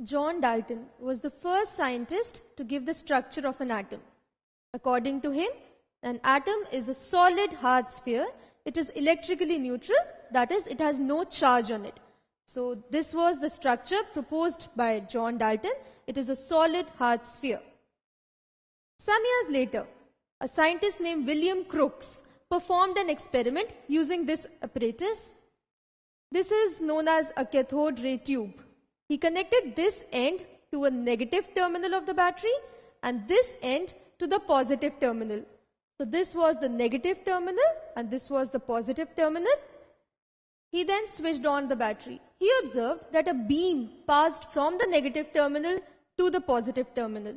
John Dalton was the first scientist to give the structure of an atom. According to him, an atom is a solid hard sphere. It is electrically neutral, that is, it has no charge on it. So this was the structure proposed by John Dalton. It is a solid hard sphere. Some years later, a scientist named William Crookes performed an experiment using this apparatus. This is known as a cathode ray tube. He connected this end to a negative terminal of the battery and this end to the positive terminal. So this was the negative terminal and this was the positive terminal. He then switched on the battery. He observed that a beam passed from the negative terminal to the positive terminal.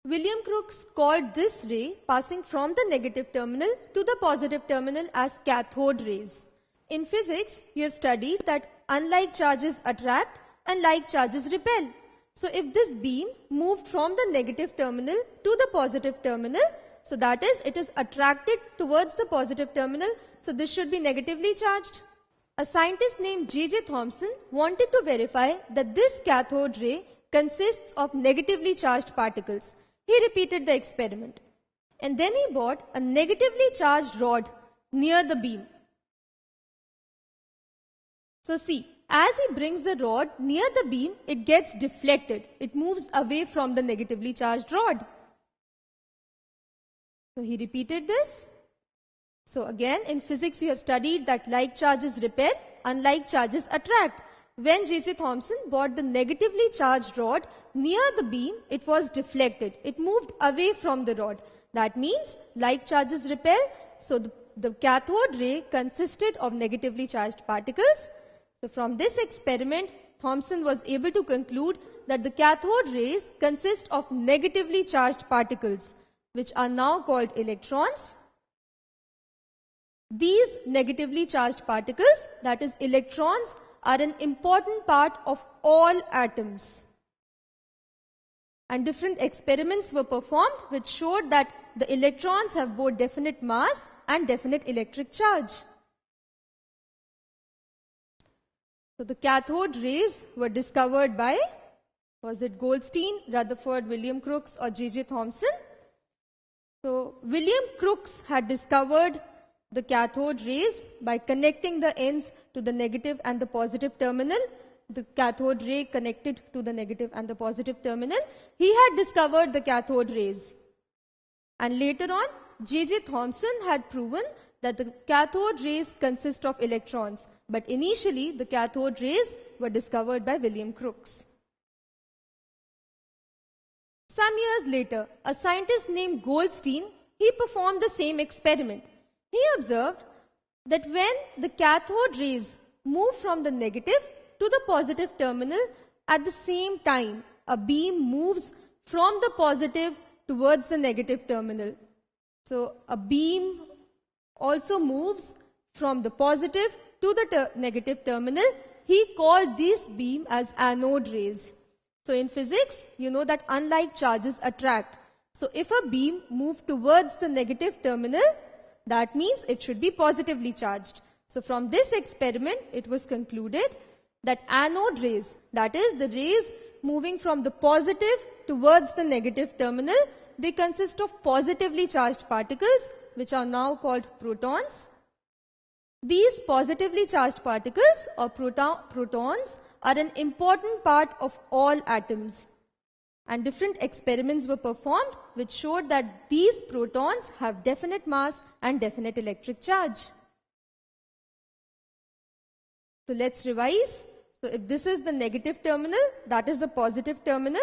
William Crookes called this ray passing from the negative terminal to the positive terminal as cathode rays. In physics, you have studied that unlike charges attract and like charges repel. So if this beam moved from the negative terminal to the positive terminal, so that is, it is attracted towards the positive terminal, so this should be negatively charged. A scientist named J.J. Thomson wanted to verify that this cathode ray consists of negatively charged particles. He repeated the experiment. And then he bought a negatively charged rod near the beam. So see, as he brings the rod near the beam, it gets deflected. It moves away from the negatively charged rod. So he repeated this. So again, in physics you have studied that like charges repel, unlike charges attract. When J.J. Thomson brought the negatively charged rod near the beam, it was deflected. It moved away from the rod. That means like charges repel. So the cathode ray consisted of negatively charged particles. So from this experiment, Thomson was able to conclude that the cathode rays consist of negatively charged particles, which are now called electrons. These negatively charged particles, that is electrons, are an important part of all atoms. And different experiments were performed which showed that the electrons have both definite mass and definite electric charge. So the cathode rays were discovered by, was it Goldstein, Rutherford, William Crookes or J.J. Thomson? So William Crookes had discovered the cathode rays by connecting the ends to the negative and the positive terminal. The cathode ray connected to the negative and the positive terminal. He had discovered the cathode rays. And later on, J.J. Thomson had proven that the cathode rays consist of electrons. But initially, the cathode rays were discovered by William Crookes. Some years later, a scientist named Goldstein, he performed the same experiment. He observed that when the cathode rays move from the negative to the positive terminal, at the same time, a beam moves from the positive towards the negative terminal. So a beam also moves from the positive to the negative terminal. He called this beam as anode rays. So in physics, you know that unlike charges attract. So if a beam moves towards the negative terminal, that means it should be positively charged. So from this experiment, it was concluded that anode rays, that is the rays moving from the positive towards the negative terminal, they consist of positively charged particles, which are now called protons. These positively charged particles or protons are an important part of all atoms. And different experiments were performed which showed that these protons have definite mass and definite electric charge. So let's revise. So if this is the negative terminal, that is the positive terminal.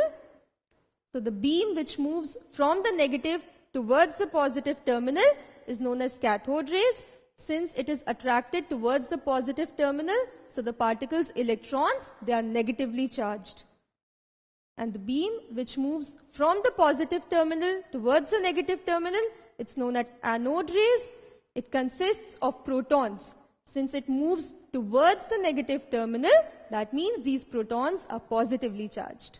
So the beam which moves from the negative towards the positive terminal is known as cathode rays. Since it is attracted towards the positive terminal, so the particles electrons, they are negatively charged. And the beam which moves from the positive terminal towards the negative terminal, it's known as anode rays. It consists of protons. Since it moves towards the negative terminal, that means these protons are positively charged.